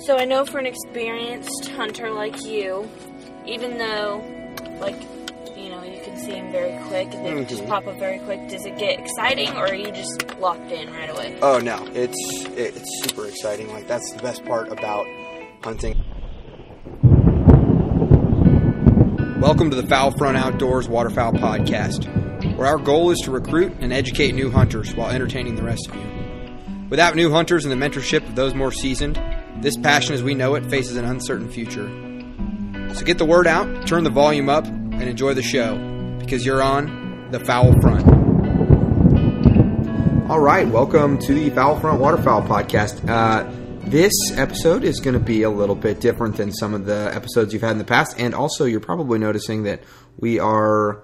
So I know for an experienced hunter like you, even though, you can see them very quick and they just pop up very quick, does it get exciting or are you just locked in right away? Oh, no. It's super exciting. That's the best part about hunting. Welcome to the Fowl Front Outdoors Waterfowl Podcast, where our goal is to recruit and educate new hunters while entertaining the rest of you. Without new hunters and the mentorship of those more seasoned, this passion as we know it faces an uncertain future. So get the word out, turn the volume up, and enjoy the show, because you're on the Fowl Front. All right, welcome to the Fowl Front Waterfowl Podcast. This episode is going to be a little bit different than some of the episodes you've had in the past, and also you're probably noticing that we are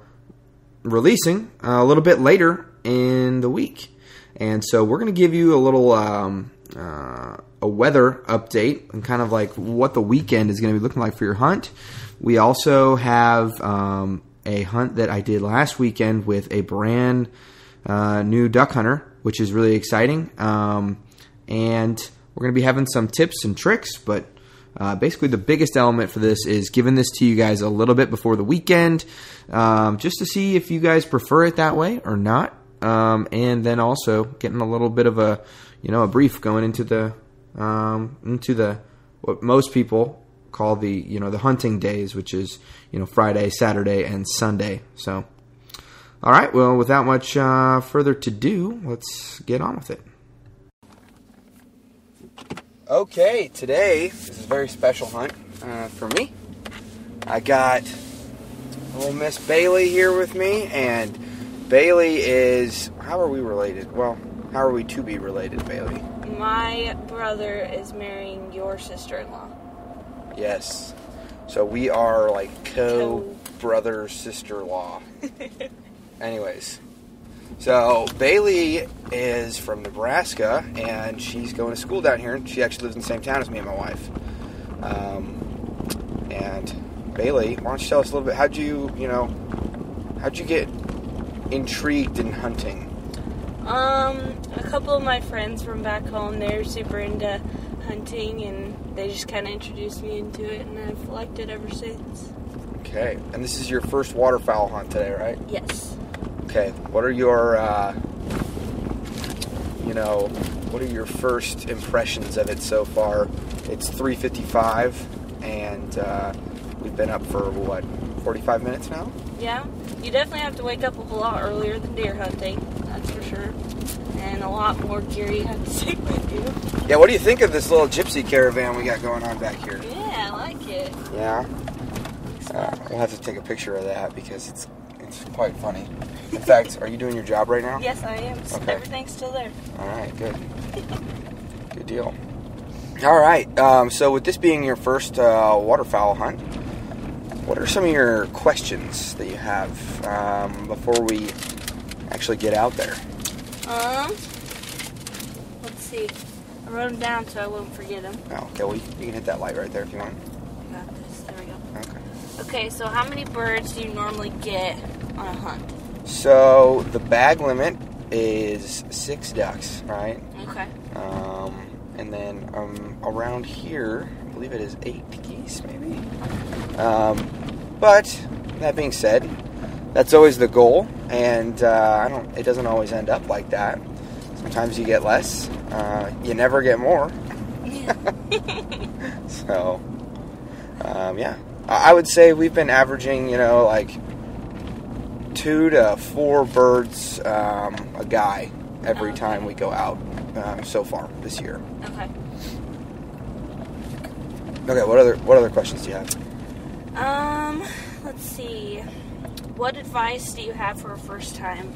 releasing a little bit later in the week. And so we're going to give you a little a weather update and kind of like what the weekend is going to be looking like for your hunt. We also have a hunt that I did last weekend with a brand new duck hunter, which is really exciting. And we're going to be having some tips and tricks, but basically the biggest element for this is giving this to you guys a little bit before the weekend, just to see if you guys prefer it that way or not. And then also getting a little bit of a brief going into the what most people call the hunting days, which is Friday, Saturday, and Sunday. So, all right. Well, without much further to do, let's get on with it. Okay, today is a very special hunt for me. I got little Miss Bailey here with me, and Bailey is, how are we related? Well, how are we to be related, Bailey? My brother is marrying your sister-in-law. Yes. So we are like co-brother, sister-in-law. Anyways. So Bailey is from Nebraska, and she's going to school down here. She actually lives in the same town as me and my wife. And Bailey, why don't you tell us a little bit, how'd you get intrigued in hunting? A couple of my friends from back home, they're super into hunting, and they just kind of introduced me into it, and I've liked it ever since. Okay, and this is your first waterfowl hunt today, right? Yes. Okay, what are your, what are your first impressions of it so far? It's 3:55, and we've been up for, 45 minutes now? Yeah, you definitely have to wake up a whole lot earlier than deer hunting, that's for sure. And a lot more gear you have to take with you. Yeah, what do you think of this little gypsy caravan we got going on back here? Yeah, I like it. Yeah? We'll have to take a picture of that because it's quite funny. In fact, are you doing your job right now? Yes, I am. Okay. Everything's still there. All right, good. Good deal. All right, so with this being your first waterfowl hunt, what are some of your questions that you have before we actually get out there? Let's see. I wrote them down so I won't forget them. Oh, okay, well, you can hit that light right there if you want. I got this. There we go. Okay. Okay, so how many birds do you normally get on a hunt? So the bag limit is 6 ducks, right? Okay. And then around here, I believe it is 8 geese, maybe. But that being said, that's always the goal, and it doesn't always end up like that. Sometimes you get less. You never get more. So, yeah. I would say we've been averaging, 2 to 4 birds a guy every time we go out so far this year. Okay. Okay, what other questions do you have? Let's see. What advice do you have for a first-time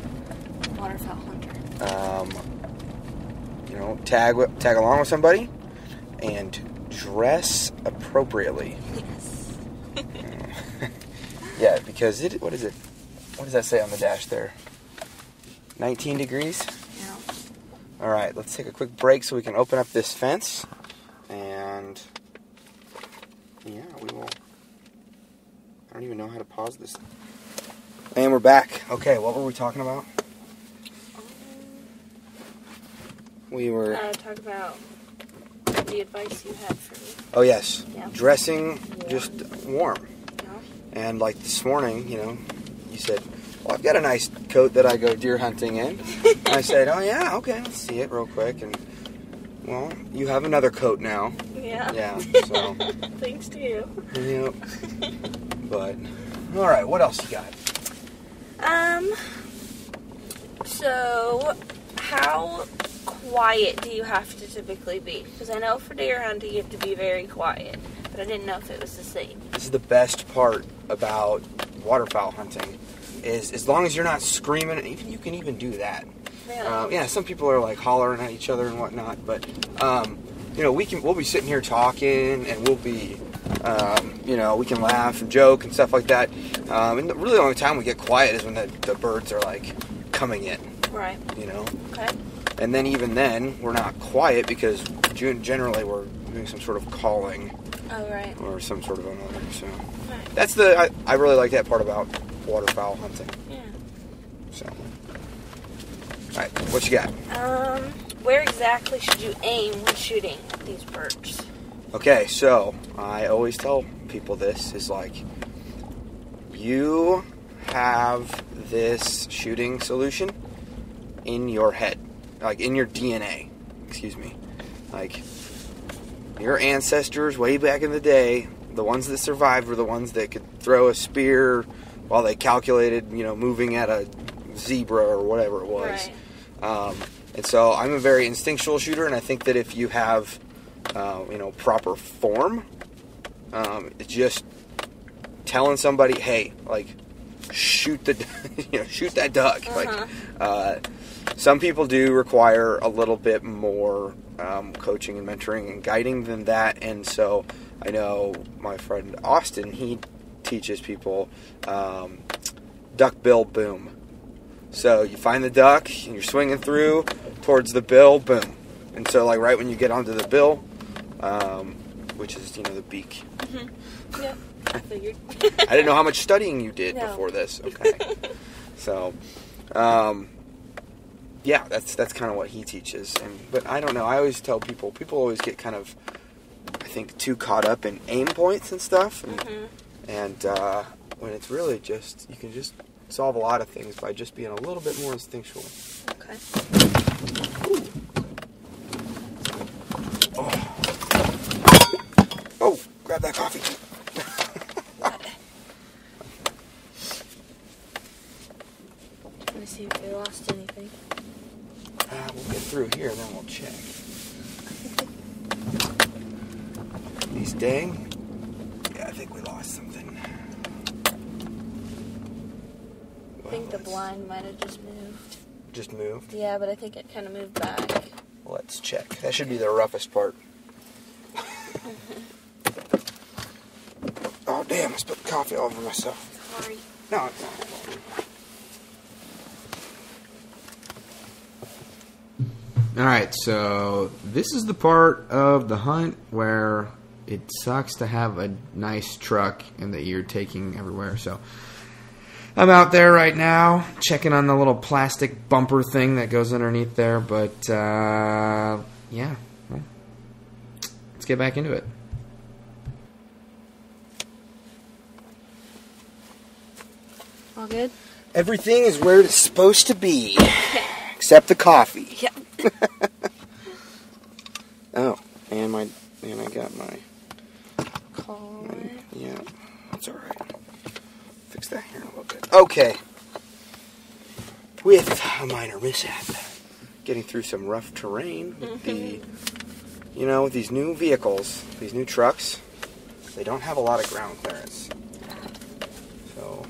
waterfowl hunter? Tag along with somebody and dress appropriately. Yes. Yeah, because what is it? What does that say on the dash there? 19 degrees? Yeah. All right, let's take a quick break so we can open up this fence. And, yeah, we will. I don't even know how to pause this. And we're back. Okay, what were we talking about? We were talking about the advice you had for me. Oh, yes. Yeah. Dressing just warm. Yeah. And like this morning, you said, well, I've got a nice coat that I go deer hunting in. And I said, oh, yeah, okay, let's see it real quick. And, well, you have another coat now. Yeah. Yeah, so. Thanks to you. Yep. But, all right, what else you got? So, how quiet do you have to typically be? Because I know for deer hunting you have to be very quiet, but I didn't know if it was the same. This is the best part about waterfowl hunting, is as long as you're not screaming, and you can even do that. Really? Yeah, some people are like hollering at each other and whatnot, but we'll be sitting here talking, and we'll be, we can laugh and joke and stuff like that. And really the only time we get quiet is when the birds are like coming in. Right. Okay. And then even then, we're not quiet because generally we're doing some sort of calling. Oh, right. Or some sort of another. So Right. that's I really like that part about waterfowl hunting. Yeah. So, all right, what you got? Where exactly should you aim when shooting these birds? Okay, so I always tell people this is like, you have this shooting solution in your head, like in your DNA, excuse me. Like, your ancestors way back in the day, the ones that survived were the ones that could throw a spear while they calculated, moving at a zebra or whatever it was. Right. And so I'm a very instinctual shooter, and I think that if you have, proper form, it's just telling somebody, hey, like, shoot that duck. Uh-huh. Like, some people do require a little bit more coaching and mentoring and guiding than that, and so I know my friend Austin, he teaches people duck bill boom. So you find the duck and you're swinging through towards the bill, boom. And so like right when you get onto the bill, which is the beak. Mm-hmm. Yeah, I figured. I didn't know how much studying you did No. before this. Okay. So, yeah, that's kind of what he teaches. But I don't know. I always tell people always get kind of, I think, too caught up in aim points and stuff. And when it's really just, you can just solve a lot of things by just being a little bit more instinctual. Okay. Oh, grab that coffee. Let me see if we lost anything. We'll get through here and then we'll check. These dang. Yeah, I think we lost something. I think the blind might have just moved. Just moved? Yeah, but I think it kind of moved back. Let's check. That should be the roughest part. Oh, damn, I spilled coffee all over myself. Sorry. No, it's not. Alright, so this is the part of the hunt where it sucks to have a nice truck and that you're taking everywhere. So I'm out there right now checking on the little plastic bumper thing that goes underneath there. But, yeah, well, let's get back into it. All good? Everything is where it's supposed to be, except the coffee. Yep. Oh, and I got my Call it. yeah, that's all right. Fix that here in a little bit. Okay. With a minor mishap, getting through some rough terrain with with these new vehicles, these new trucks, they don't have a lot of ground clearance. So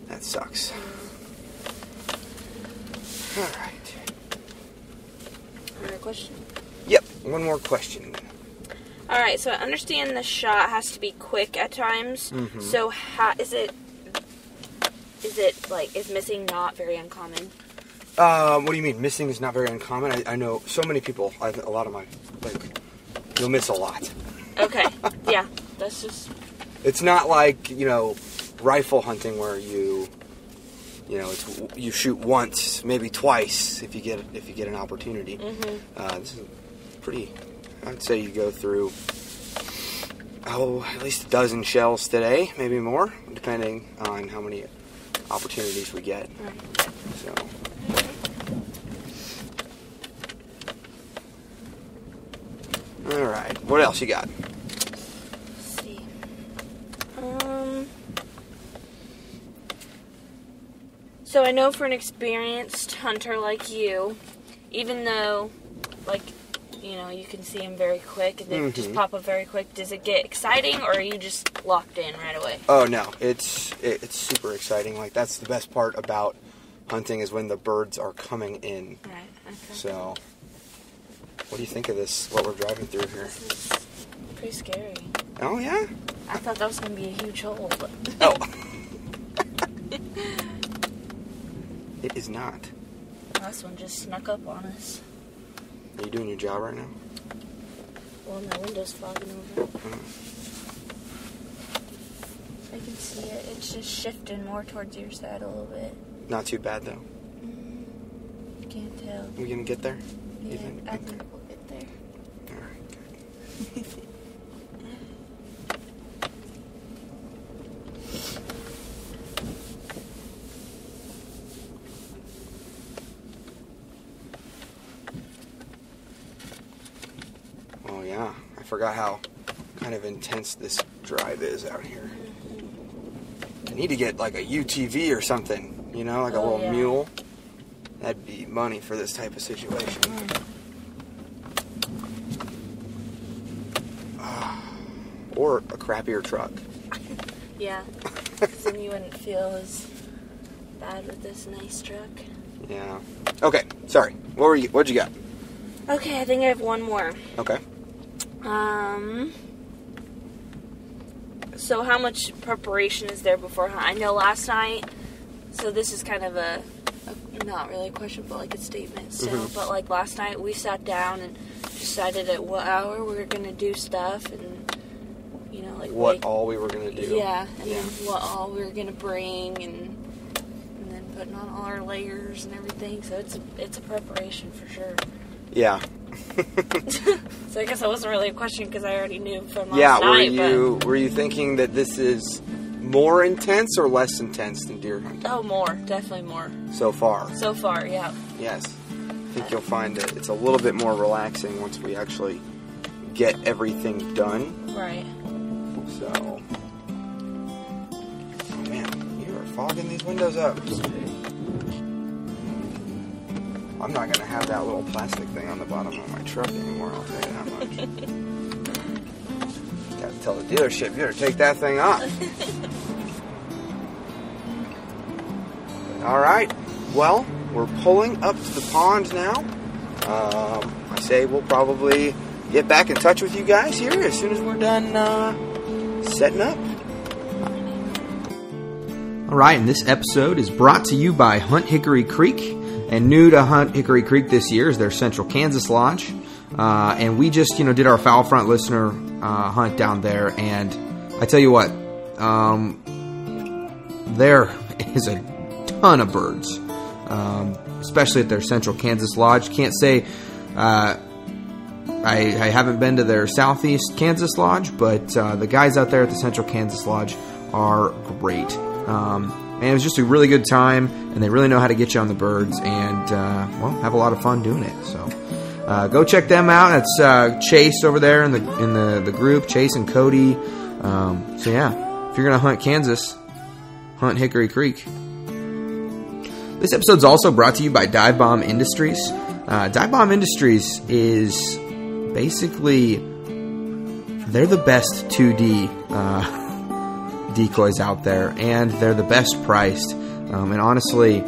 that sucks. All right. Another question? Yep, one more question. Alright, so I understand the shot has to be quick at times. Mm-hmm. So how is it like, is missing not very uncommon? What do you mean? Missing is not very uncommon. I know so many people, a lot of my, you'll miss a lot. Okay, yeah, that's just... It's not like, rifle hunting where you shoot once, maybe twice if you get an opportunity. Mm-hmm. This is pretty, I'd say you go through, at least a dozen shells today, maybe more, depending on how many opportunities we get. Right. So. All right. What else you got? Let's see. So I know for an experienced hunter like you, even though, like, you know, you can see them very quick and they just pop up very quick, does it get exciting or are you just locked in right away? Oh, no. It's super exciting. Like, that's the best part about hunting is when the birds are coming in. Right, okay. So, what do you think of this, what we're driving through here? This is pretty scary. Oh, yeah? I thought that was going to be a huge hole, but... Oh. It is not. This one just snuck up on us. Are you doing your job right now? Well, my window's fogging over. I can see it. It's just shifting more towards your side a little bit. Not too bad, though. Can't tell. We gonna get there? Yeah, You think? I think we'll get there. All right, good. Oh, yeah. I forgot how kind of intense this drive is out here. I need to get like a UTV or something, you know, like a little mule. That'd be money for this type of situation. Or a crappier truck. Yeah. Then you wouldn't feel as bad with this nice truck. Yeah. Okay, sorry. What'd you got? Okay, I think I have one more. Okay. So how much preparation is there before hunt? I know last night, so this is kind of a not really a question, but like a statement still. But like last night, we sat down and decided at what hour we were gonna do stuff, and you know, like what all we were gonna do. Yeah, and then what all we were gonna bring, and then putting on all our layers and everything. So it's a preparation for sure. Yeah. So I guess that wasn't really a question because I already knew from last night. Were you thinking that this is more intense or less intense than deer hunting? Oh, more. Definitely more. So far? So far, yeah. Yes. I think you'll find that it's a little bit more relaxing once we actually get everything done. Right. So... Oh, man. You are fogging these windows up. I'm not going to have that little plastic thing on the bottom of my truck anymore, I'll tell you that much. Got to tell the dealership, you better take that thing off. All right, well, we're pulling up to the pond now. I say we'll probably get back in touch with you guys here as soon as we're done setting up. All right, and this episode is brought to you by Hunt Hickory Creek. And new to Hunt Hickory Creek this year is their Central Kansas Lodge. And we just, did our Foul Front listener hunt down there. And I tell you what, there is a ton of birds, especially at their Central Kansas Lodge. Can't say I haven't been to their Southeast Kansas Lodge, but the guys out there at the Central Kansas Lodge are great. And it was just a really good time, and they really know how to get you on the birds, and, have a lot of fun doing it. So, go check them out. It's Chase over there in the group, Chase and Cody. So yeah, if you're gonna hunt Kansas, hunt Hickory Creek. This episode's also brought to you by Dive Bomb Industries. Dive Bomb Industries is basically they're the best 2D decoys out there, and they're the best priced, and honestly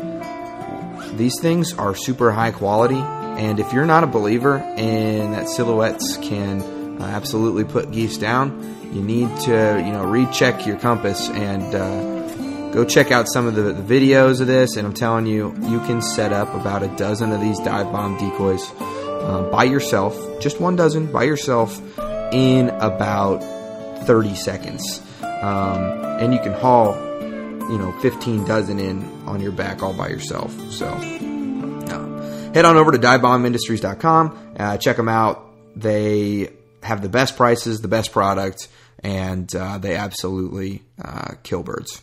these things are super high quality, and if you're not a believer in that silhouettes can absolutely put geese down, you need to recheck your compass and go check out some of the videos of this. And I'm telling you, you can set up about a dozen of these Dive Bomb decoys by yourself, just 1 dozen by yourself, in about 30 seconds. And you can haul, 15 dozen in on your back all by yourself. So, head on over to DiveBombIndustries.com. Check them out. they have the best prices, the best product, and they absolutely kill birds.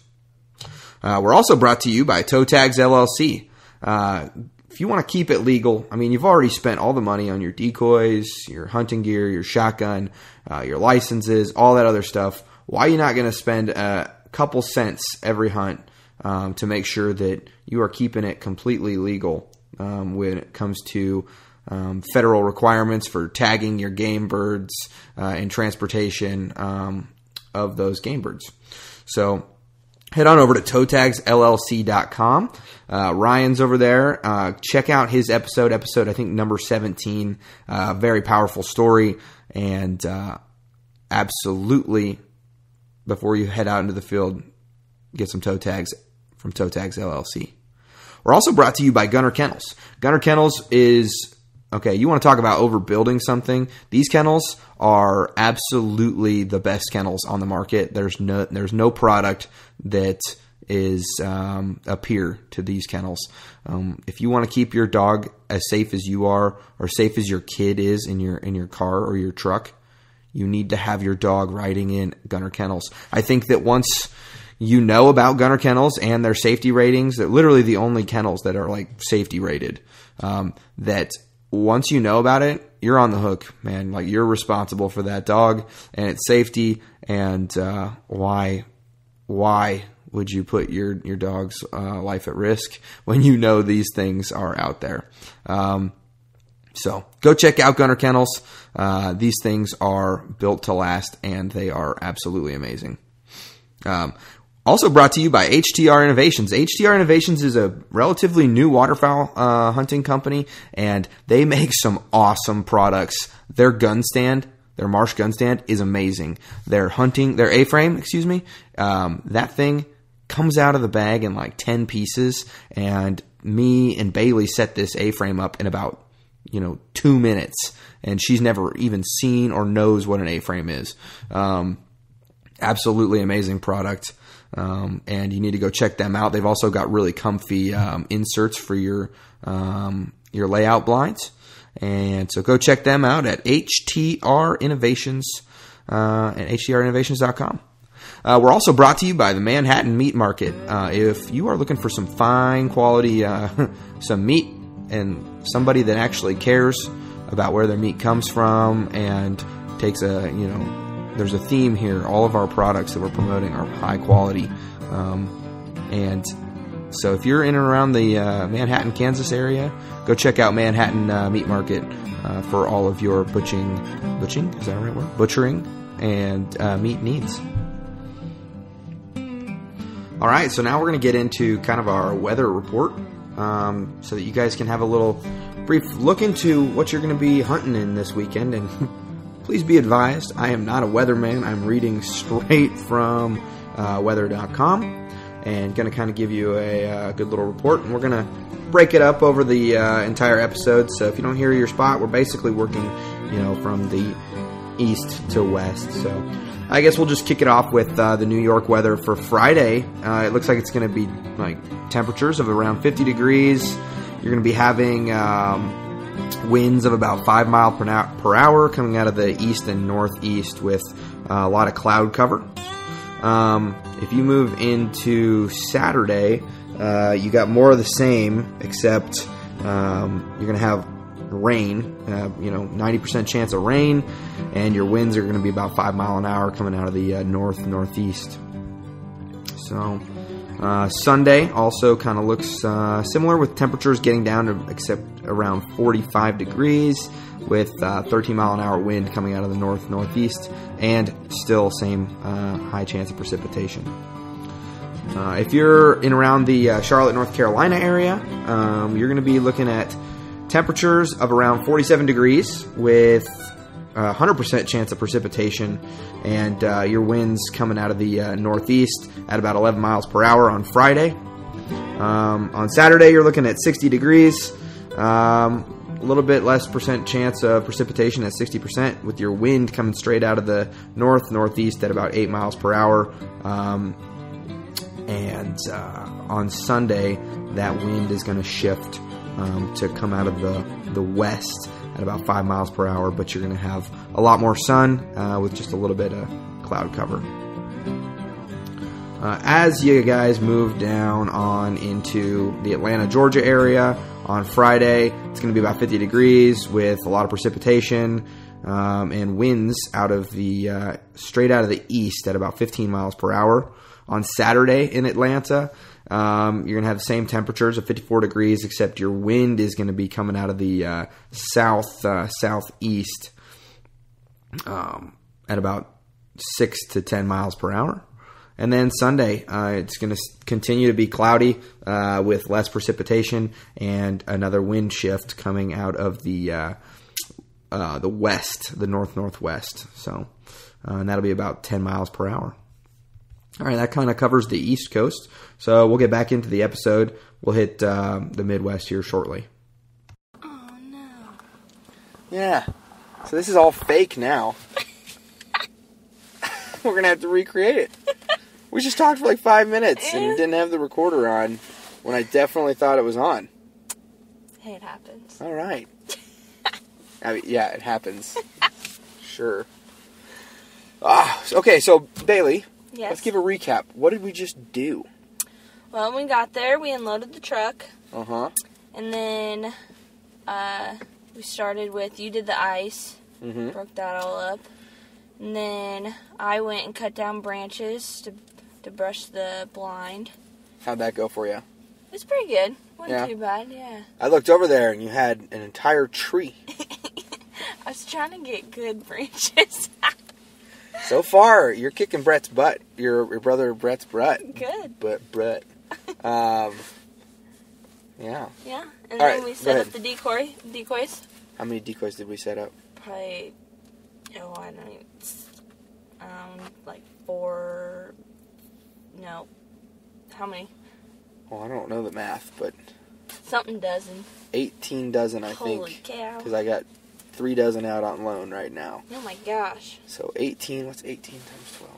We're also brought to you by Toe Tags LLC. If you want to keep it legal, I mean, you've already spent all the money on your decoys, your hunting gear, your shotgun, your licenses, all that other stuff. Why are you not going to spend a couple cents every hunt to make sure that you are keeping it completely legal when it comes to federal requirements for tagging your game birds and transportation of those game birds? So head on over to toetagsllc.com. Ryan's over there. Check out his episode, I think number 17. Very powerful story. And absolutely, before you head out into the field, get some toe tags from Toe Tags LLC. We're also brought to you by Gunner Kennels. Gunner Kennels is, okay, you want to talk about overbuilding something? These kennels are absolutely the best kennels on the market. There's no product that is a peer to these kennels. If you want to keep your dog as safe as you are, or safe as your kid is in your car or your truck, you need to have your dog riding in Gunner Kennels. I think that once you know about Gunner Kennels and their safety ratings, they're literally the only kennels that are like safety rated, that once you know about it, you're on the hook, man. Like, you're responsible for that dog and its safety. And why would you put your dog's life at risk when you know these things are out there? So go check out Gunner Kennels. These things are built to last, and they are absolutely amazing. Also brought to you by HTR Innovations. HTR Innovations is a relatively new waterfowl hunting company, and they make some awesome products. Their gun stand, their Marsh gun stand, is amazing. Their A-frame, that thing comes out of the bag in like 10 pieces, and me and Bailey set this A-frame up in about 2 minutes, and she's never even seen or knows what an A-frame is. Absolutely amazing product. And you need to go check them out. They've also got really comfy inserts for your layout blinds. And so go check them out at HTR Innovations at HTRinnovations.com. We're also brought to you by the Manhattan Meat Market. If you are looking for some fine quality some meat, and somebody that actually cares about where their meat comes from and takes there's a theme here. All of our products that we're promoting are high quality. And so if you're in and around the Manhattan, Kansas area, go check out Manhattan Meat Market for all of your butchering, is that the right word? Butchering and meat needs. All right, so now we're going to get into kind of our weather report, so that you guys can have a little brief look into what you're going to be hunting in this weekend. And please be advised, I am not a weatherman. I'm reading straight from weather.com and going to kind of give you a good little report. And we're going to break it up over the entire episode. So if you don't hear your spot, we're basically working, from the east to west. So I guess we'll just kick it off with the New York weather for Friday. It looks like it's going to be like temperatures of around 50 degrees. You're going to be having winds of about 5 miles per hour coming out of the east and northeast with a lot of cloud cover. If you move into Saturday, you got more of the same, except you're going to have rain, 90% chance of rain, and your winds are going to be about 5 miles an hour coming out of the northeast. So Sunday also kind of looks similar, with temperatures getting down to except around 45 degrees with 13 mile an hour wind coming out of the northeast, and still same high chance of precipitation. If you're in around the Charlotte, North Carolina area, you're going to be looking at temperatures of around 47 degrees with 100% chance of precipitation, and your winds coming out of the northeast at about 11 miles per hour on Friday. On Saturday, you're looking at 60 degrees, a little bit less percent chance of precipitation at 60%, with your wind coming straight out of the northeast at about 8 miles per hour. And on Sunday, that wind is going to shift to come out of the west at about 5 miles per hour, but you're going to have a lot more sun with just a little bit of cloud cover. As you guys move down on into the Atlanta, Georgia area on Friday, it's going to be about 50 degrees with a lot of precipitation and winds straight out of the east at about 15 miles per hour. On Saturday in Atlanta, you're going to have the same temperatures of 54 degrees, except your wind is going to be coming out of the southeast at about 6 to 10 miles per hour. And then Sunday, it's going to continue to be cloudy with less precipitation and another wind shift coming out of the west, the northwest. So, and that'll be about 10 miles per hour. All right, that kind of covers the East Coast. So we'll get back into the episode. We'll hit the Midwest here shortly. Oh, no. Yeah. So this is all fake now. We're going to have to recreate it. We just talked for like 5 minutes and didn't have the recorder on when I definitely thought it was on. Hey, it happens. All right. I mean, yeah, it happens. Sure. Okay, so Bailey, yes. Let's give a recap. What did we just do? Well, when we got there, we unloaded the truck. Uh-huh. And then we started with, you did the ice. Mm-hmm. Broke that all up. And then I went and cut down branches to brush the blind. How'd that go for you? It's pretty good. Wasn't too bad, yeah. I looked over there and you had an entire tree. I was trying to get good branches. So far, you're kicking Brett's butt. Your brother Brett's butt. Good. But Brett. Yeah. Yeah. And All then right, we go set ahead. up the decoys. How many decoys did we set up? Probably, I don't even, like 4, no, how many? Well, I don't know the math, but Something dozen. 18 dozen, I think. Holy cow. Because I got 3 dozen out on loan right now. Oh my gosh. So 18, what's 18 times 12?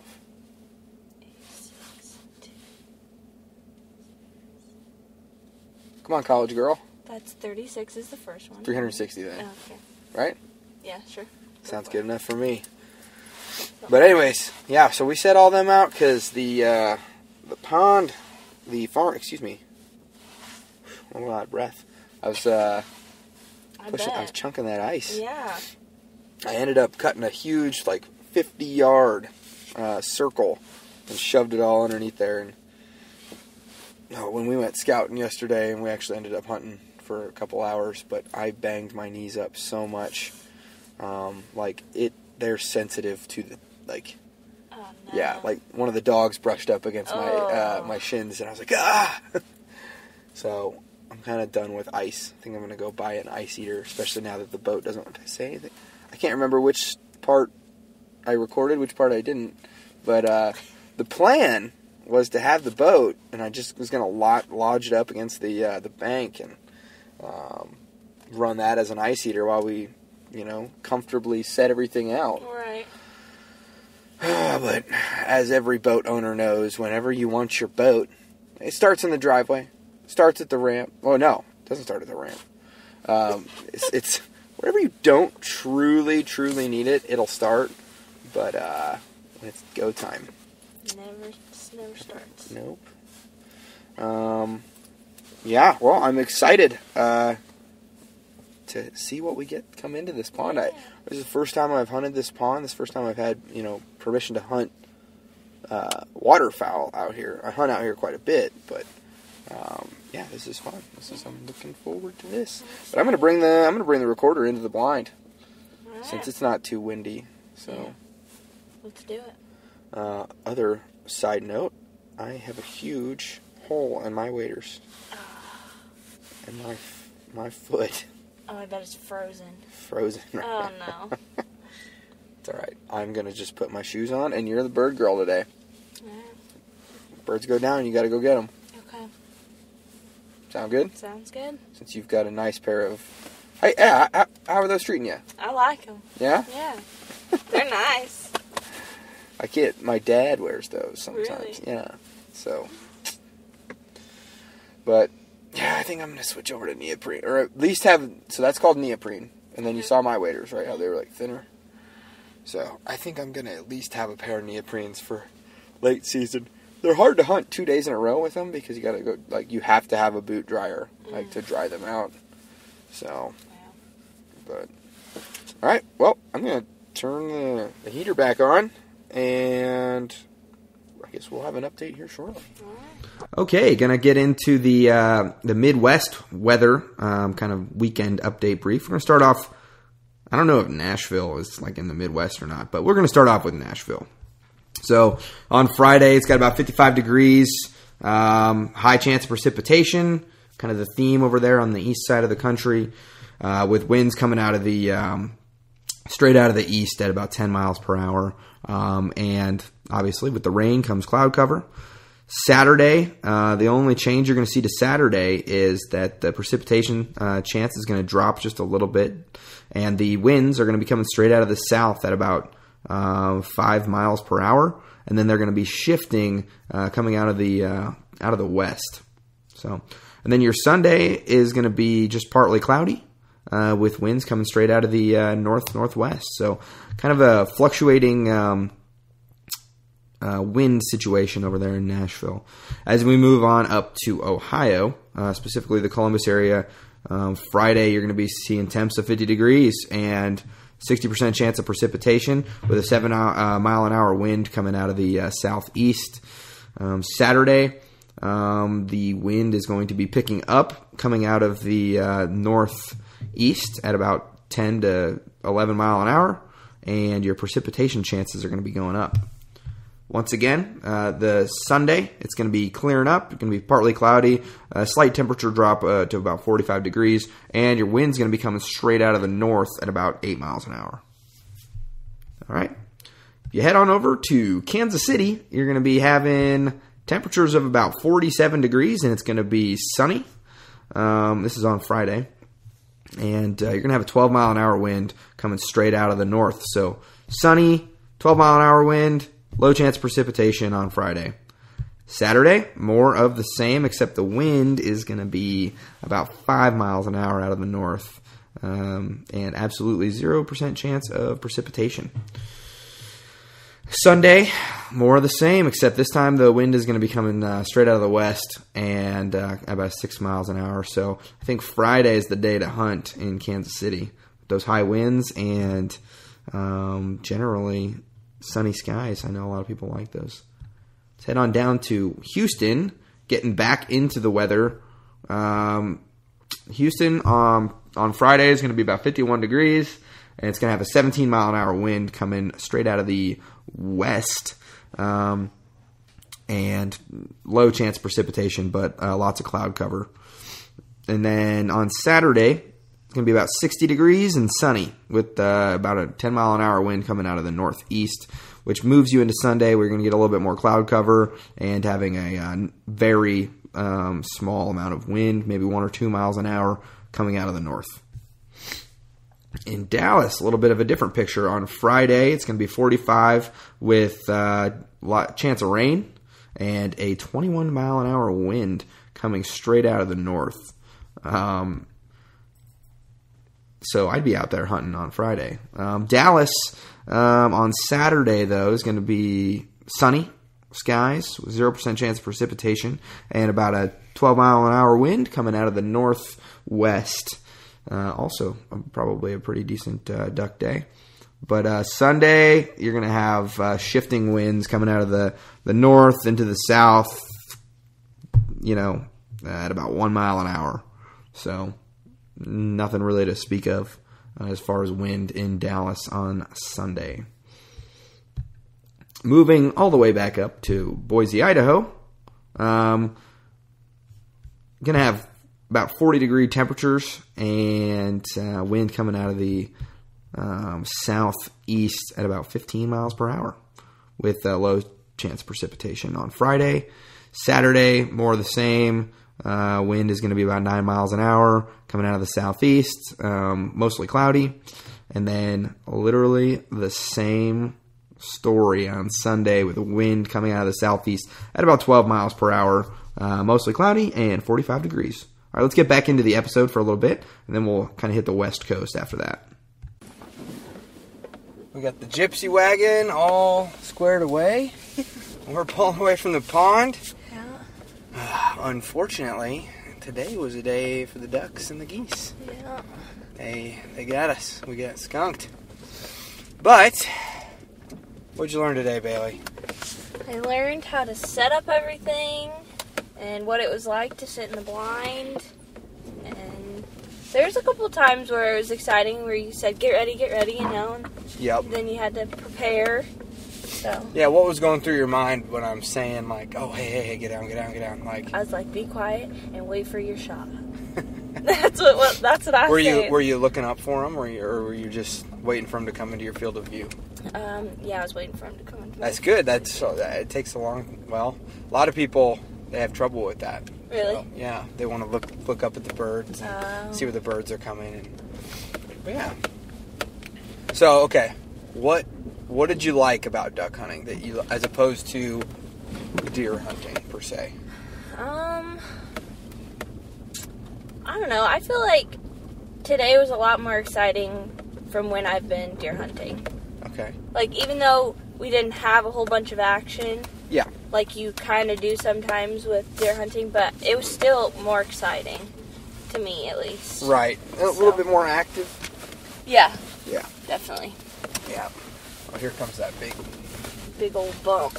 6, Come on, college girl. That's 36 is the first one. 360 then, Oh, okay. right? Yeah, sure. Sounds good enough for me. But anyways, yeah, so we set all them out because the farm, excuse me. Oh, a lot of breath. I was chunking that ice. Yeah. I ended up cutting a huge, 50-yard circle and shoved it all underneath there. And when we went scouting yesterday, and we actually ended up hunting for a couple hours, but I banged my knees up so much. They're sensitive to the, Oh, no. yeah, one of the dogs brushed up against my shins, and I was like, ah! So I'm kind of done with ice. I think I'm going to go buy an ice eater, especially now that the boat doesn't want to say anything. I can't remember which part I recorded, which part I didn't, but the plan was to have the boat, and I just was going to lodge it up against the bank and run that as an ice eater while we, comfortably set everything out. Right. But as every boat owner knows, whenever you want your boat, it starts in the driveway, starts at the ramp. Well, no, it doesn't start at the ramp. It's wherever you don't truly need it, it'll start. But when it's go time, Never starts. nope. Yeah, well, I'm excited to see what we get come into this pond. Yeah. This is the first time I've hunted this pond. This is the first time I've had, permission to hunt waterfowl out here. I hunt out here quite a bit, but yeah, this is fun. I'm looking forward to this. But I'm gonna bring the recorder into the blind Right. since it's not too windy. So, Yeah. Let's do it. Other side note, I have a huge hole in my waders, and my foot. Oh, I bet it's frozen. Frozen right Oh, now. no. It's alright. I'm going to just put my shoes on, and you're the bird girl today. Alright. Birds go down, you got to go get them. Okay. Sound good? Sounds good. Since you've got a nice pair of... Hey, yeah, how are those treating you? I like them. Yeah? Yeah. They're nice. I can't... My dad wears those sometimes. Really? Yeah. So... But... Yeah, I think I'm going to switch over to neoprene. Or at least have... So that's called neoprene. And then you saw my waders, right? How they were like thinner. So I think I'm going to at least have a pair of neoprenes for late season. They're hard to hunt 2 days in a row with them because you got to go, like, you have to have a boot dryer, like, to dry them out. So, but, all right, well, I'm going to turn the heater back on, and I guess we'll have an update here shortly. Okay, going to get into the Midwest weather kind of weekend update brief. We're going to start off, I don't know if Nashville is, like, in the Midwest or not, but we're going to start off with Nashville. So on Friday, it's got about 55 degrees, high chance of precipitation, kind of the theme over there on the east side of the country, with winds coming out of the straight out of the east at about 10 miles per hour. And obviously with the rain comes cloud cover. Saturday, the only change you're going to see to Saturday is that the precipitation chance is going to drop just a little bit, and the winds are going to be coming straight out of the south at about 5 miles per hour, and then they're going to be shifting coming out of the west. So, and then your Sunday is going to be just partly cloudy with winds coming straight out of the northwest. So, kind of a fluctuating wind situation over there in Nashville. As we move on up to Ohio, specifically the Columbus area, Friday you're going to be seeing temps of 50 degrees and 60% chance of precipitation with a 7 mile an hour wind coming out of the southeast. Saturday, the wind is going to be picking up coming out of the northeast at about 10 to 11 mile an hour, and your precipitation chances are going to be going up. Once again, the Sunday, it's going to be clearing up. It's going to be partly cloudy, a slight temperature drop to about 45 degrees, and your wind's going to be coming straight out of the north at about 8 miles an hour. All right. If you head on over to Kansas City, you're going to be having temperatures of about 47 degrees, and it's going to be sunny. This is on Friday. And you're going to have a 12 mile an hour wind coming straight out of the north. So sunny, 12 mile an hour wind, low chance of precipitation on Friday. Saturday, more of the same, except the wind is going to be about 5 miles an hour out of the north, and absolutely 0% chance of precipitation. Sunday, more of the same, except this time the wind is going to be coming straight out of the west and about 6 miles an hour. So I think Friday is the day to hunt in Kansas City. Those high winds and generally sunny skies. I know a lot of people like those. Let's head on down to Houston, getting back into the weather. Houston on Friday is going to be about 51 degrees, and it's going to have a 17 mile an hour wind coming straight out of the west, and low chance of precipitation, but lots of cloud cover. And then on Saturday, it's going to be about 60 degrees and sunny with about a 10 mile an hour wind coming out of the northeast, which moves you into Sunday. We're going to get a little bit more cloud cover and having a very small amount of wind, maybe 1 or 2 miles an hour coming out of the north. In Dallas, a little bit of a different picture. On Friday, it's going to be 45 with chance of rain and a 21 mile an hour wind coming straight out of the north. So I'd be out there hunting on Friday. Dallas on Saturday, though, is going to be sunny skies with 0% chance of precipitation and about a 12 mile an hour wind coming out of the northwest. Also, probably a pretty decent duck day. But Sunday, you're going to have shifting winds coming out of the north into the south, at about 1 mile an hour. So nothing really to speak of as far as wind in Dallas on Sunday. Moving all the way back up to Boise, Idaho. Going to have about 40 degree temperatures and wind coming out of the southeast at about 15 miles per hour with low chance of precipitation on Friday. Saturday, more of the same. Wind is going to be about 9 miles an hour coming out of the southeast, mostly cloudy. And then literally the same story on Sunday with the wind coming out of the southeast at about 12 miles per hour, mostly cloudy and 45 degrees. right, let's get back into the episode for a little bit, and then we'll kind of hit the West Coast after that. We got the gypsy wagon all squared away. We're pulling away from the pond. Yeah. Unfortunately, today was a day for the ducks and the geese. Yeah. They got us. We got skunked. But, what'd you learn today, Bailey? I learned how to set up everything and what it was like to sit in the blind. And there's a couple times where it was exciting where you said, get ready, you know. And Yep. then you had to prepare. So Yeah, what was going through your mind when I'm saying, like, oh, hey, get down? Like, I was like, be quiet and wait for your shot. That's what I said. Were you looking up for them, or were you just waiting for them to come into your field of view? Yeah, I was waiting for him to come in. That's good. It takes a lot of people, they have trouble with that. Really? So, yeah, they want to look up at the birds and see where the birds are coming. But yeah. So, okay, what did you like about duck hunting that you, as opposed to deer hunting per se? I don't know. I feel like today was a lot more exciting from when I've been deer hunting. Okay. Like, even though we didn't have a whole bunch of action, Yeah. like you kind of do sometimes with deer hunting, but it was still more exciting to me, at least. Right. A little bit more active. Yeah. Yeah. Definitely. Yeah. Oh, here comes that big Old bump.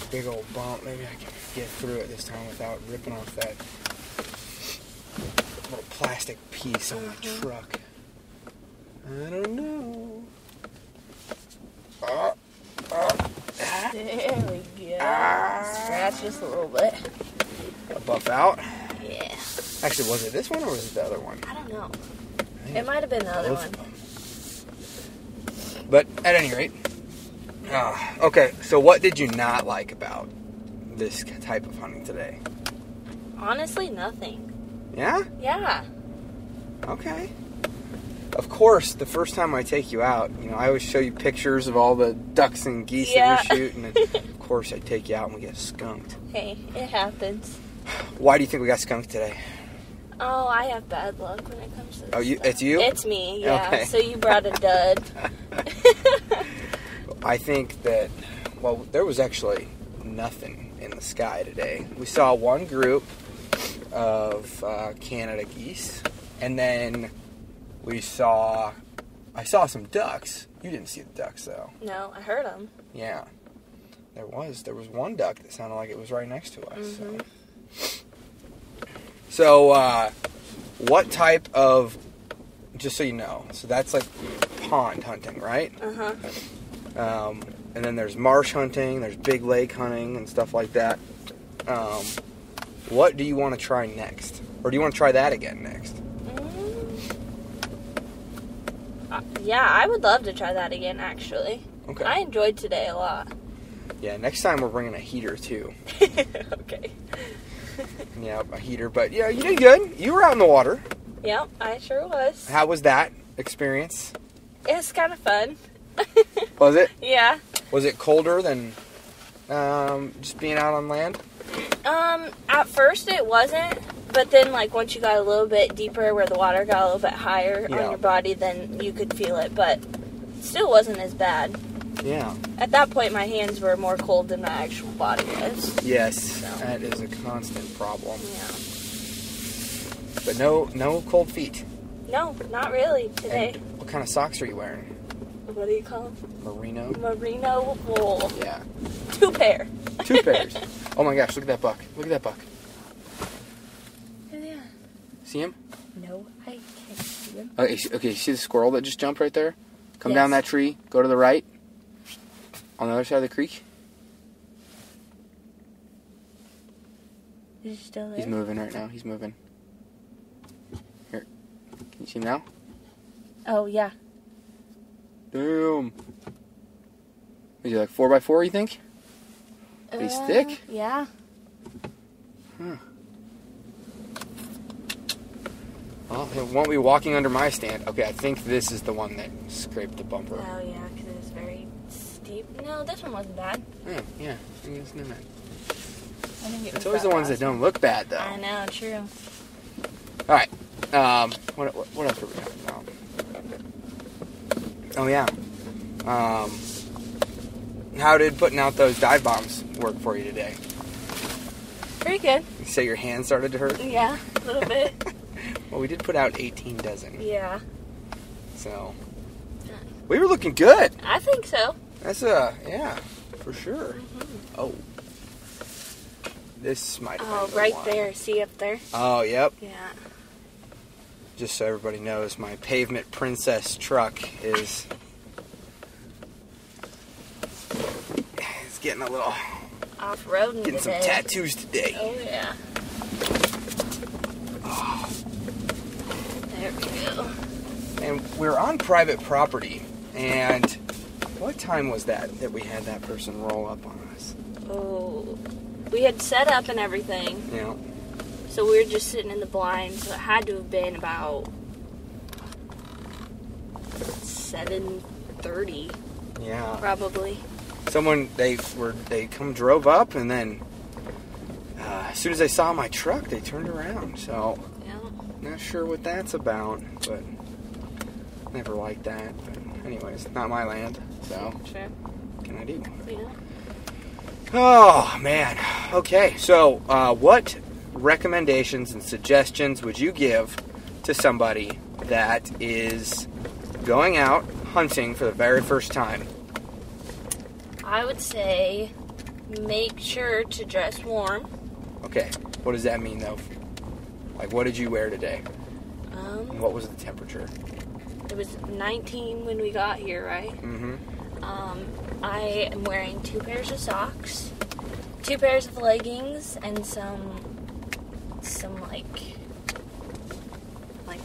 bump. Maybe I can get through it this time without ripping off that little plastic piece on my truck. I don't know. There we go. Scratch just a little bit. A buff out. Yeah. Actually, was it this one or was it the other one? I don't know. I think It might have been the other both one. of them. But at any rate, okay. So, what did you not like about this type of hunting today? Honestly, nothing. Yeah. Yeah. Okay. Of course, the first time I take you out, I always show you pictures of all the ducks and geese that we shoot, and then, of course, I take you out and we get skunked. Hey, it happens. Why do you think we got skunked today? Oh, I have bad luck when it comes to this. Oh, stuff. it's you? It's me, yeah. Okay. So you brought a dud. I think that, there was actually nothing in the sky today. We saw one group of Canada geese, and then I saw some ducks. You didn't see the ducks, though. No, I heard them. Yeah. There was one duck that sounded like it was right next to us. Mm-hmm. So, what type of, just so you know, so that's like pond hunting, right? Uh-huh. And then there's marsh hunting, there's big lake hunting and stuff like that. What do you want to try next? Or do you want to try that again next? Yeah, I would love to try that again, actually. Okay. I enjoyed today a lot. Yeah, next time we're bringing a heater, too. Okay. Yeah, a heater. But, yeah, you did good. You were out in the water. Yep, I sure was. How was that experience? It was kind of fun. Was it? Yeah. Was it colder than just being out on land? At first it wasn't, but then, like, once you got a little bit deeper where the water got a little bit higher on your body, then you could feel it, but it still wasn't as bad. Yeah. At that point, my hands were more cold than my actual body was. Yes, So. that is a constant problem. Yeah. But no cold feet. No, not really today. And what kind of socks are you wearing? What do you call them? Merino? Merino wool. Yeah. 2 pair. 2 pairs. Oh my gosh, look at that buck. Look at that buck. Yeah. See him? No, I can't see them. Okay, see the squirrel that just jumped right there? Come Yes. down that tree, go to the right. On the other side of the creek. Is he still there? He's moving right now. He's moving. Here. Can you see him now? Oh, yeah. Damn. Is he like 4x4, you think? He's thick? Yeah. Huh. Well, he won't be walking under my stand. Okay, I think this is the one that scraped the bumper. Oh, yeah, because it was very steep. No, this one wasn't bad. Yeah. I think it's not bad. I think it It's was always the ones that don't look bad, though. I know, true. Alright, What else were we talking about? Oh, yeah. How did putting out those dive bombs work for you today? Pretty good. You say your hand started to hurt? Yeah, a little bit. Well, we did put out 18 dozen. Yeah. So, we were looking good. I think so. That's yeah, for sure. Mm-hmm. Oh. This might have been the right one. there. See up there? Oh, yep. Yeah. Just so everybody knows, my Pavement Princess truck is getting a little... Off-roading Getting some today. tattoos today. Oh, yeah. Oh. There we go. And we're on private property. And what time was that we had that person roll up on us? Oh. We had set up and everything. Yeah. So we were just sitting in the blind. So it had to have been about 7:30, Yeah. probably. Someone they drove up, and then as soon as they saw my truck, they turned around. So Yeah. not sure what that's about, but never liked that. But anyways, not my land, so Sure. what can I do? Yeah. Oh man. Okay, so what recommendations and suggestions would you give to somebody that is going out hunting for the very first time? I would say make sure to dress warm. Okay, what does that mean though? Like, what did you wear today? And what was the temperature? It was 19 when we got here, right? Mm-hmm. I am wearing 2 pairs of socks, 2 pairs of leggings, and some like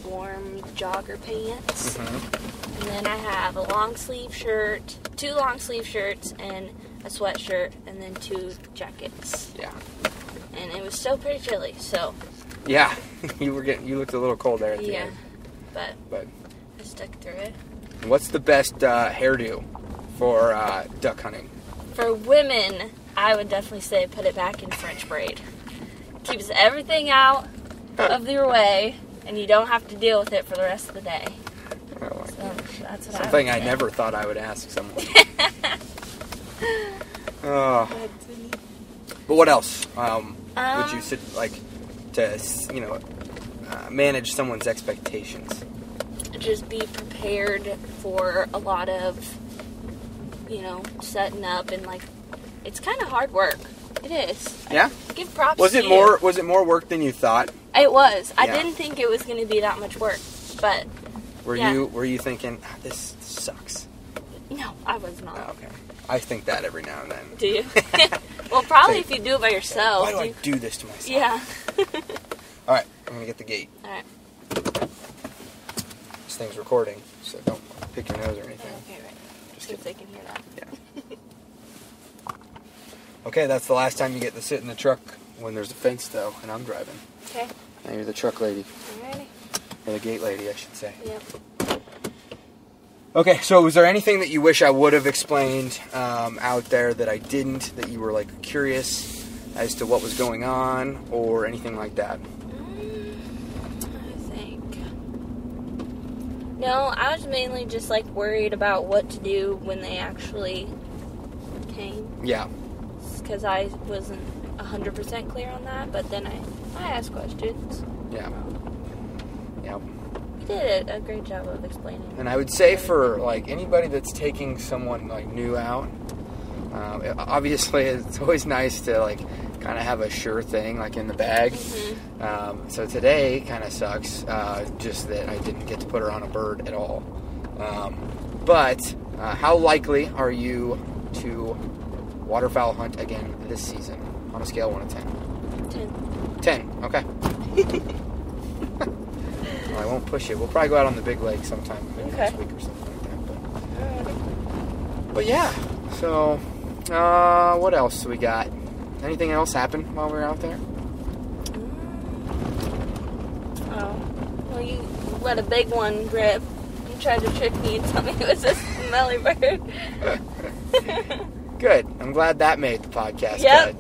warm jogger pants. Mm-hmm. And then I have a long sleeve shirt, 2 long sleeve shirts, and a sweatshirt, and then 2 jackets. Yeah. And it was still pretty chilly, so Yeah, you looked a little cold there at the yeah. end. But But I stuck through it. what's the best hairdo for duck hunting? For women, I would definitely say put it back in French braid. Keeps everything out of your way, and you don't have to deal with it for the rest of the day. Oh, So that's what something I I would say. never thought I would ask someone. Oh, but what else would you like to manage someone's expectations? Just be prepared for a lot of, setting up, and it's kind of hard work. It is. Yeah? Give props Was to it you. more work than you thought? It was. I Yeah. didn't think it was going to be that much work, but Were yeah. you thinking this sucks? No, I was not. Oh, okay. I think that every now and then. Do you? Well, probably Say, if you do it by yourself. Why do I do this to myself? Yeah. All right, I'm gonna get the gate. All right. This thing's recording, so don't pick your nose or anything. Okay, right. Just See if kidding. they can hear that. Yeah. Okay, that's the last time you get to sit in the truck when there's a fence, though, and I'm driving. Okay. Now you're the truck lady, Alrighty. or the gate lady, I should say. Yep. Okay, so was there anything that you wish I would have explained out there that I didn't, that you were curious as to what was going on, or anything like that? I think. No, I was mainly just worried about what to do when they actually came, Yeah. because I wasn't 100% clear on that. But then I asked questions. Yeah. Yeah. You did a great job of explaining. And I would say for anybody that's taking someone new out, obviously it's always nice to kind of have a sure thing in the bag. Mm-hmm. So today kind of sucks, just that I didn't get to put her on a bird at all. But how likely are you to waterfowl hunt again this season on a scale of 1 to 10? 10. Okay. Well, I won't push it. We'll probably go out on the big lake sometime, maybe next week or something like that. But yeah. So, what else we got? Anything else happen while we were out there? Oh. Well, you let a big one rip. You tried to trick me and tell me it was a smelly bird. Good. I'm glad that made the podcast. Yep.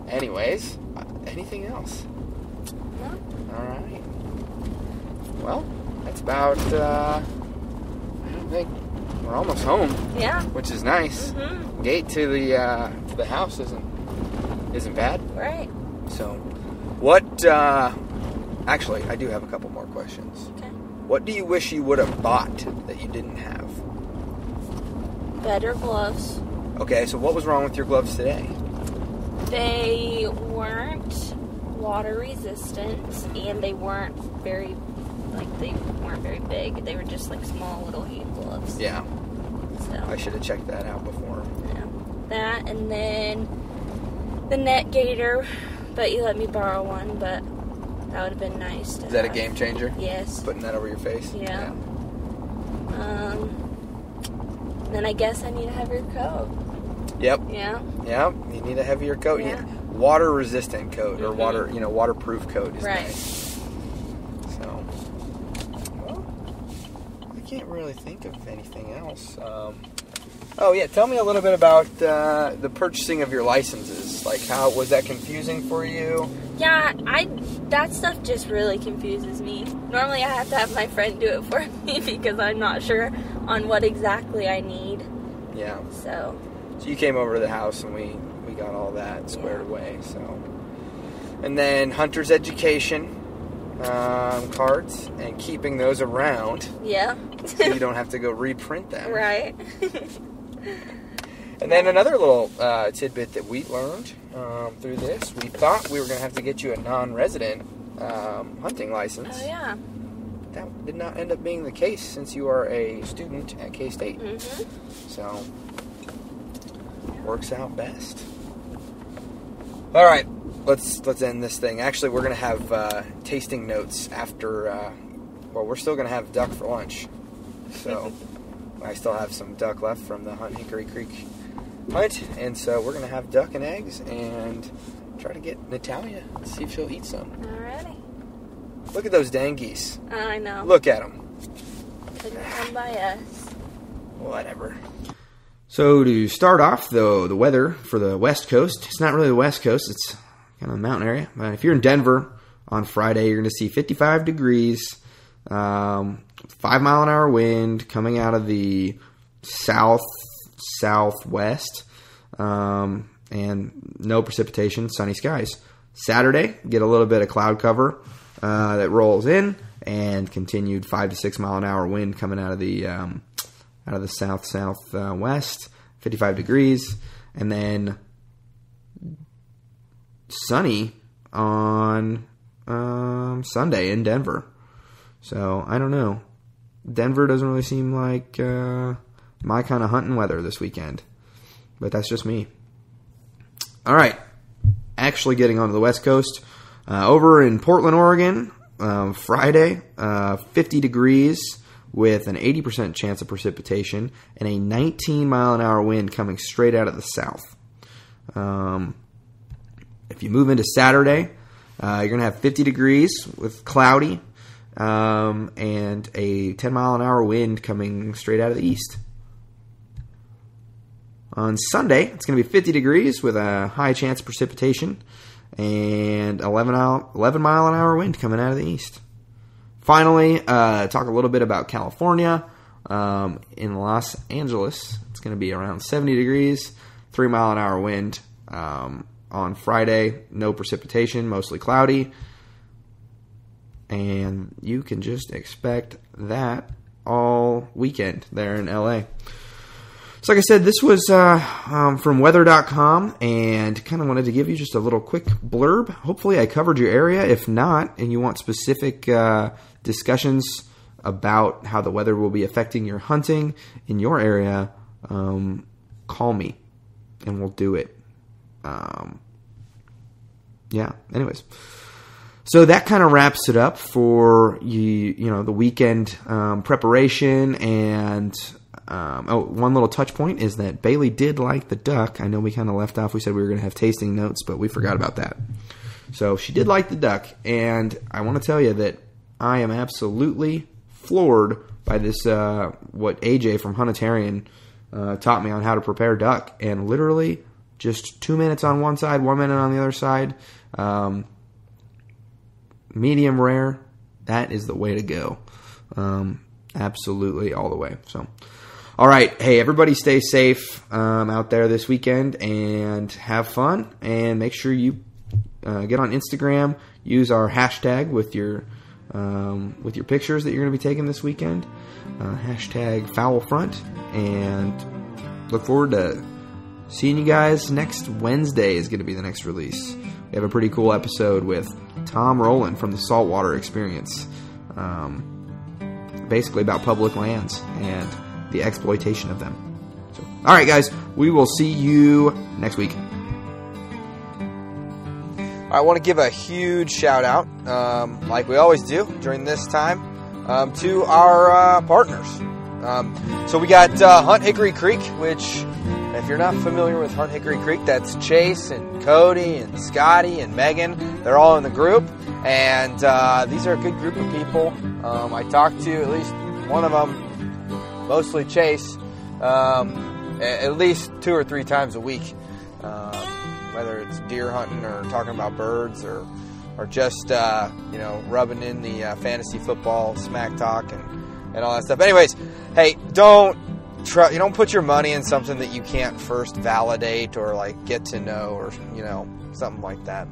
Anyways, anything else? No. All right. Well, that's about, I don't think, we're almost home. Yeah. Which is nice. Mm-hmm. Gate to the house isn't bad. Right. So, what, actually, I do have a couple more questions. Okay. What do you wish you would have bought that you didn't have? Better gloves. Okay, so what was wrong with your gloves today? They weren't water resistant, and they weren't very big. They were just like small little hand gloves. Yeah. So I should have checked that out before. yeah, that, and then the net gaiter, but you let me borrow one, but that would have been nice. Is that a game changer? Yes. Putting that over your face? Yeah. Then I guess I need a heavier coat. Yep. Yeah. Yeah. You need a heavier coat. Yeah. Water resistant coat or Mm-hmm. waterproof coat is Right. nice. So, well, I can't really think of anything else. Oh yeah, tell me a little bit about the purchasing of your licenses. Like, how was that confusing for you? Yeah, that stuff just really confuses me. Normally I have to have my friend do it for me because I'm not sure on what exactly I need. Yeah. So you came over to the house and we got all that squared away. So, and then hunter's education cards and keeping those around. yeah. So you don't have to go reprint them. Right. And then another little tidbit that we learned through this, we thought we were going to have to get you a non-resident hunting license. Oh yeah. That did not end up being the case since you are a student at K-State. Mm-hmm. So, works out best. All right, let's end this thing. Actually, we're going to have tasting notes after, we're still going to have duck for lunch. So, I still have some duck left from the Hunt Hickory Creek hunt, and so we're going to have duck and eggs and try to get Natalia, see if she'll eat some. Alrighty. Look at those dang geese. I know. Look at them. Couldn't come by us. Whatever. So to start off, though, the weather for the West Coast, it's not really the West Coast, it's kind of a mountain area. But if you're in Denver on Friday, you're going to see 55 degrees, 5-mile-an-hour wind coming out of the southwest, and no precipitation, sunny skies. Saturday, get a little bit of cloud cover that rolls in, and continued 5 to 6 mile an hour wind coming out of the southwest, 55 degrees, and then sunny on Sunday in Denver. So I don't know. Denver doesn't really seem like my kind of hunting weather this weekend, but that's just me. All right, actually getting onto the West Coast, over in Portland, Oregon, Friday, 50 degrees with an 80% chance of precipitation and a 19-mile-an-hour wind coming straight out of the south. If you move into Saturday, you're going to have 50 degrees with cloudy and a 10-mile-an-hour wind coming straight out of the east. On Sunday, it's going to be 50 degrees with a high chance of precipitation and 11-mile-an-hour wind coming out of the east. Finally, talk a little bit about California. In Los Angeles, it's going to be around 70 degrees, 3-mile-an-hour wind. On Friday, no precipitation, mostly cloudy. And you can just expect that all weekend there in LA. So like I said, this was from weather.com, and kind of wanted to give you just a little quick blurb. Hopefully I covered your area. If not, and you want specific discussions about how the weather will be affecting your hunting in your area, call me, and we'll do it. Anyways. So that kind of wraps it up for the weekend preparation. And one little touch point is that Bailey did like the duck. I know we kind of left off. We said we were going to have tasting notes, but we forgot about that. So she did like the duck, and I want to tell you that I am absolutely floored by this. What AJ from Huntitarian taught me on how to prepare duck, and literally just 2 minutes on one side, 1 minute on the other side. medium rare, that is the way to go. Absolutely all the way. So, all right. Hey, everybody stay safe out there this weekend and have fun. And make sure you get on Instagram. Use our hashtag with your pictures that you're going to be taking this weekend. Hashtag FoulFront. And look forward to seeing you guys next Wednesday is going to be the next release. We have a pretty cool episode with Tom Rowland from the Saltwater Experience. Basically about public lands and the exploitation of them. So, all right, guys, we will see you next week. I want to give a huge shout out, like we always do during this time, to our partners. So we got Hunt Hickory Creek, which, if you're not familiar with Hunt Hickory Creek, that's Chase and Cody and Scotty and Megan. They're all in the group, and these are a good group of people. I talked to at least one of them, mostly Chase, at least 2 or 3 times a week, whether it's deer hunting or talking about birds or just rubbing in the fantasy football smack talk and all that stuff. Anyways, hey, don't put your money in something that you can't first validate or like get to know or something like that.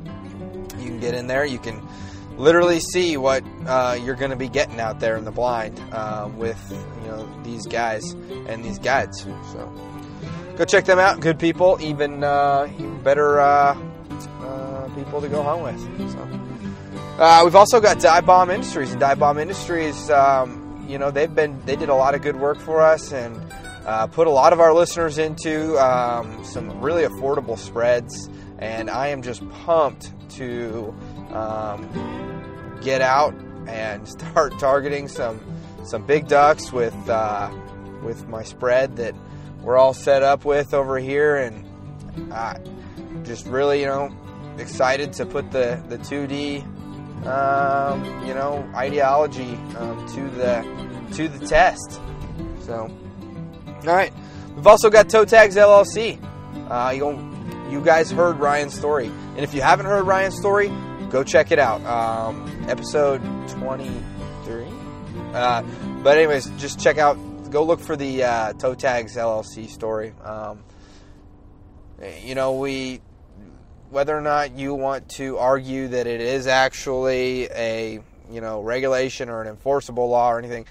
You can get in there, you can literally see what you're going to be getting out there in the blind with these guys and these guides. So go check them out. Good people, even better people to go hunt with. So we've also got Dive Bomb Industries, and Dive Bomb Industries, they did a lot of good work for us and put a lot of our listeners into some really affordable spreads. And I am just pumped to get out and start targeting some big ducks with my spread that we're all set up with over here, and just really excited to put the 2D ideology to the test. So, all right, we've also got Toe Tags LLC. You guys heard Ryan's story, and if you haven't heard Ryan's story, go check it out. Episode 23. But anyways, just check out. Go look for the Toe Tags LLC story. Whether or not you want to argue that it is actually a regulation or an enforceable law or anything,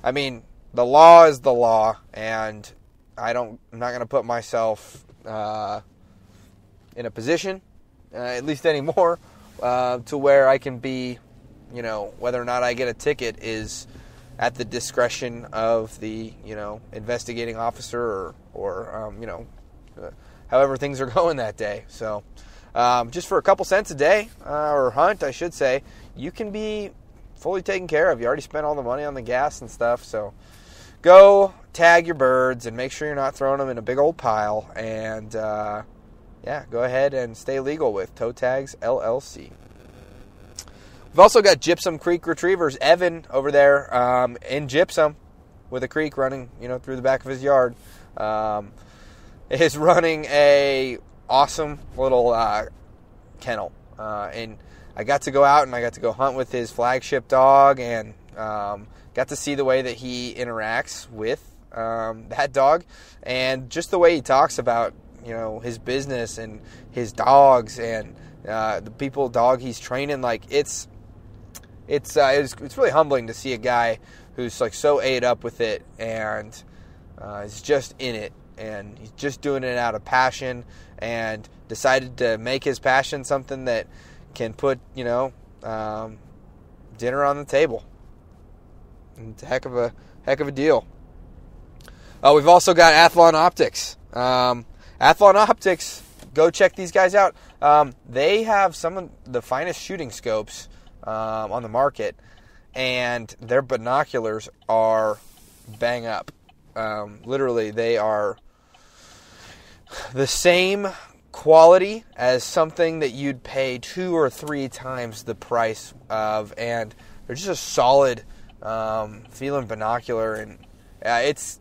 I mean, the law is the law, and I'm not going to put myself in a position, at least anymore, to where I can be, whether or not I get a ticket is at the discretion of the, investigating officer or however things are going that day. So, just for a couple cents a day, or hunt, I should say, you can be fully taken care of. You already spent all the money on the gas and stuff, so go tag your birds and make sure you're not throwing them in a big old pile, and go ahead and stay legal with Toe Tags LLC. We've also got Gypsum Creek Retrievers. Evan over there in Gypsum with a creek running through the back of his yard is running a awesome little kennel, and I got to go out and I got to go hunt with his flagship dog, and got to see the way that he interacts with that dog, and just the way he talks about his business and his dogs and the dog he's training. Like it's really humbling to see a guy who's like so ate up with it and is just in it, and he's just doing it out of passion, and decided to make his passion something that can put dinner on the table. It's a heck of a deal. We've also got Athlon Optics. Athlon Optics, go check these guys out. They have some of the finest shooting scopes on the market, and their binoculars are bang up. Literally, they are the same quality as something that you'd pay 2 or 3 times the price of, and they're just a solid feeling binocular, and it's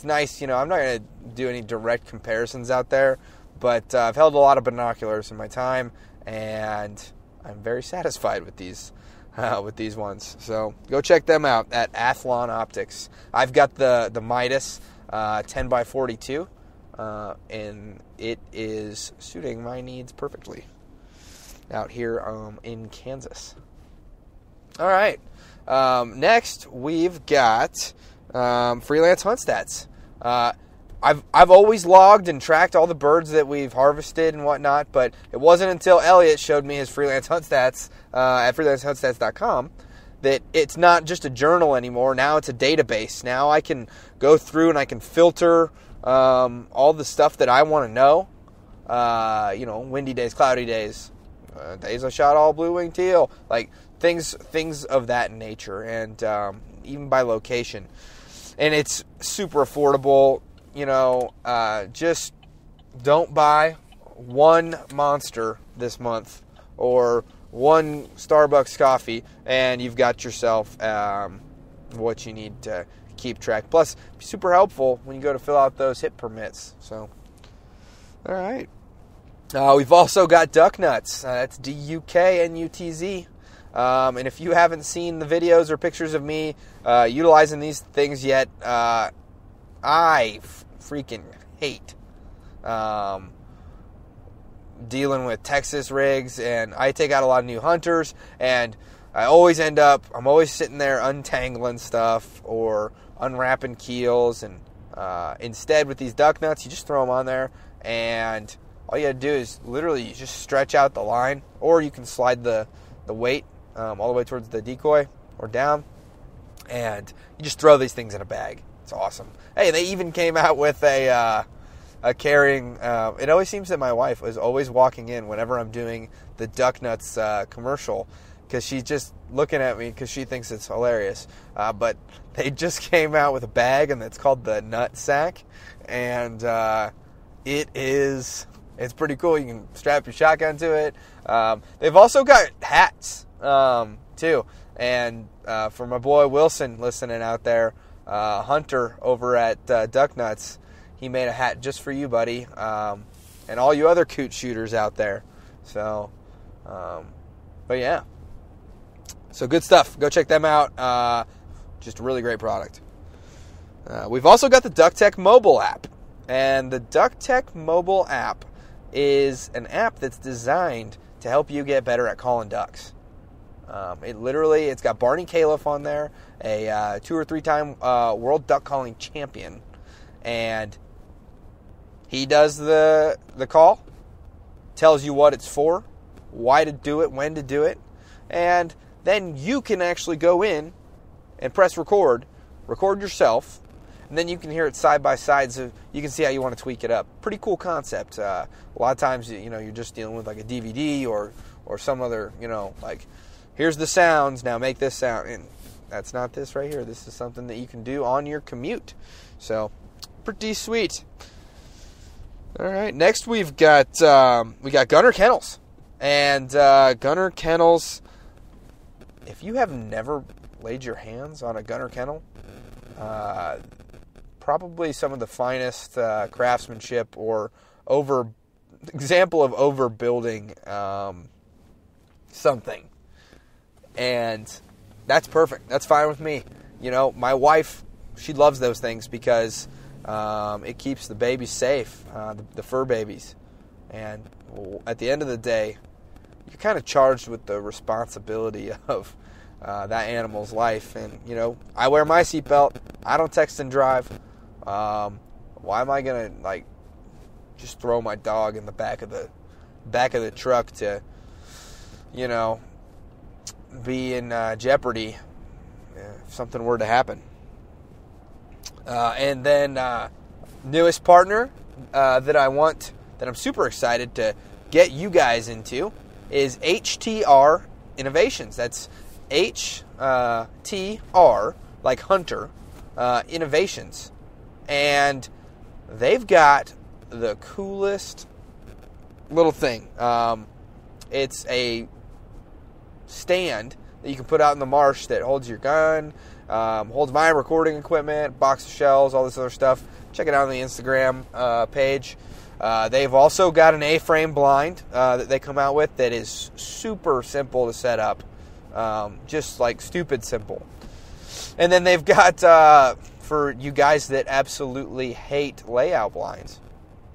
nice. I'm not going to do any direct comparisons out there, but I've held a lot of binoculars in my time, and I'm very satisfied with these with these ones. So go check them out at Athlon Optics. I've got the Midas 10x42, and it is suiting my needs perfectly out here in Kansas. All right. Next, we've got Freelance Hunt Stats. I've always logged and tracked all the birds that we've harvested and whatnot, but it wasn't until Elliot showed me his Freelance Hunt Stats at freelancehuntstats.com that it's not just a journal anymore. Now it's a database. Now I can go through and I can filter all the stuff that I want to know. Windy days, cloudy days, days I shot all blue-winged teal, like things of that nature, and even by location. And it's super affordable. Just don't buy one Monster this month or one Starbucks coffee, and you've got yourself what you need to keep track. Plus, be super helpful when you go to fill out those HIP permits. So, all right. We've also got Duck Nuts. That's DUKNUTZ. And if you haven't seen the videos or pictures of me utilizing these things yet, I freaking hate dealing with Texas rigs, and I take out a lot of new hunters, and I'm always sitting there untangling stuff or unwrapping keels, and instead with these Duck Nuts, you just throw them on there, and all you gotta do is literally you just stretch out the line, or you can slide the weight all the way towards the decoy or down, and you just throw these things in a bag. It's awesome. Hey, they even came out with a carrying. It always seems that my wife is always walking in whenever I'm doing the Duck Nuts commercial, because she's just looking at me because she thinks it's hilarious. But they just came out with a bag, and it's called the Nut Sack, and it's pretty cool. You can strap your shotgun to it. They've also got hats too, and for my boy Wilson listening out there, Hunter over at Duck Nuts, he made a hat just for you, buddy, and all you other coot shooters out there. So, but yeah, so good stuff. Go check them out. Just a really great product. We've also got the DuckTech mobile app, and the DuckTech mobile app is an app that's designed to help you get better at calling ducks. It's got Barney Califf on there, a 2 or 3 time world duck calling champion, and he does the call, tells you what it's for, why to do it, when to do it, and then you can actually go in and press record yourself, and then you can hear it side by side, so you can see how you want to tweak it up. Pretty cool concept. A lot of times, you're just dealing with like a DVD or some other, like, here's the sounds, now make this sound. And that's not this right here. This is something that you can do on your commute. So, pretty sweet. All right, next we've got Gunner Kennels. And Gunner Kennels, if you have never laid your hands on a Gunner Kennel, probably some of the finest craftsmanship or example of overbuilding something. And that's perfect. That's fine with me. My wife, she loves those things because it keeps the babies safe, the fur babies. And at the end of the day, you're kind of charged with the responsibility of that animal's life. And, I wear my seatbelt. I don't text and drive. Why am I going to, just throw my dog in the back of the truck to, be in jeopardy if something were to happen? And then newest partner that I'm super excited to get you guys into is HTR Innovations. That's HTR, like Hunter, Innovations. And they've got the coolest little thing. It's a stand that you can put out in the marsh that holds your gun, holds my recording equipment, box of shells, all this other stuff. Check it out on the Instagram page. They've also got an A-frame blind that they come out with that is super simple to set up. Just like stupid simple. And then they've got, for you guys that absolutely hate layout blinds,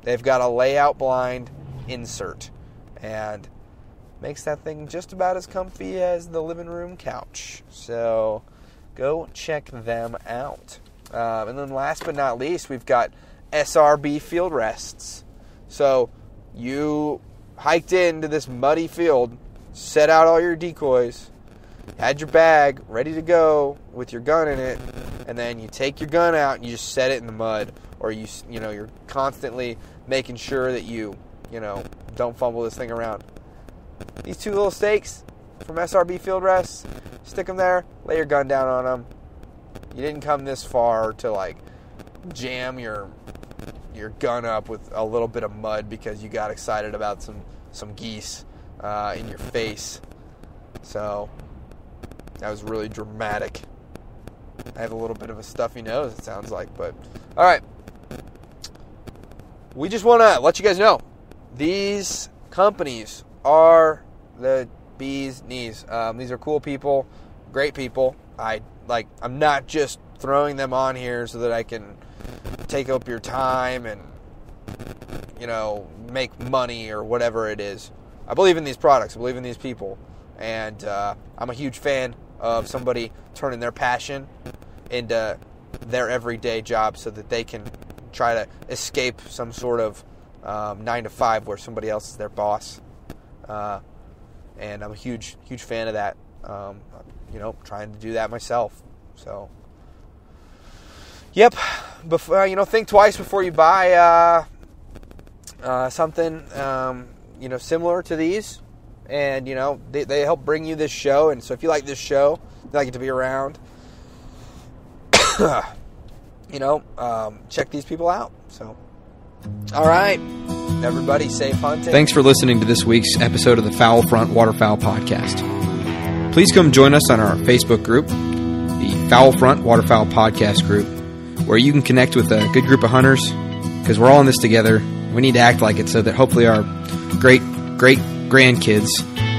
they've got a layout blind insert. And makes that thing just about as comfy as the living room couch. So go check them out. And then last but not least, we've got SRB field rests. So you hiked into this muddy field, set out all your decoys, had your bag ready to go with your gun in it, and then you take your gun out and you just set it in the mud, or you're constantly making sure that you don't fumble this thing around. These two little stakes from SRB field rests, stick them there, lay your gun down on them. You didn't come this far to like jam your gun up with a little bit of mud because you got excited about some geese in your face. So that was really dramatic. I have a little bit of a stuffy nose, it sounds like, but all right. We just want to let you guys know these companies are the bee's knees. These are cool people, great people. I'm not just throwing them on here so that I can take up your time and make money or whatever it is. I believe in these products. I believe in these people, and I'm a huge fan of somebody turning their passion into their everyday job so that they can try to escape some sort of 9-to-5 where somebody else is their boss. And I'm a huge fan of that. Trying to do that myself. So, yep. Before, think twice before you buy something similar to these. And they help bring you this show. And so if you like this show, you like it to be around, check these people out. So, all right. Everybody, safe hunting. Thanks for listening to this week's episode of the Foul Front Waterfowl Podcast. Please come join us on our Facebook group, the Foul Front Waterfowl Podcast group, where you can connect with a good group of hunters, because we're all in this together. We need to act like it so that hopefully our great grandkids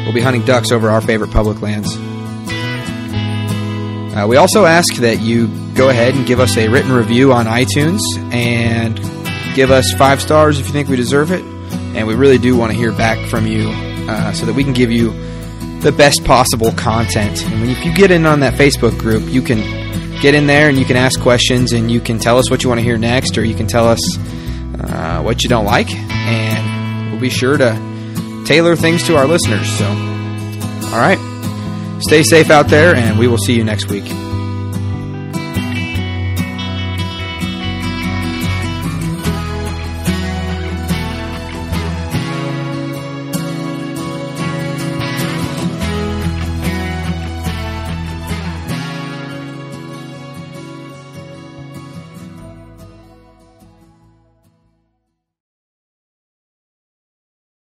will be hunting ducks over our favorite public lands. We also ask that you go ahead and give us a written review on iTunes and give us 5 stars if you think we deserve it. And we really do want to hear back from you so that we can give you the best possible content. And if you get in on that Facebook group, you can get in there and you can ask questions and you can tell us what you want to hear next, or you can tell us what you don't like, and we'll be sure to tailor things to our listeners. So, all right. Stay safe out there, and we will see you next week.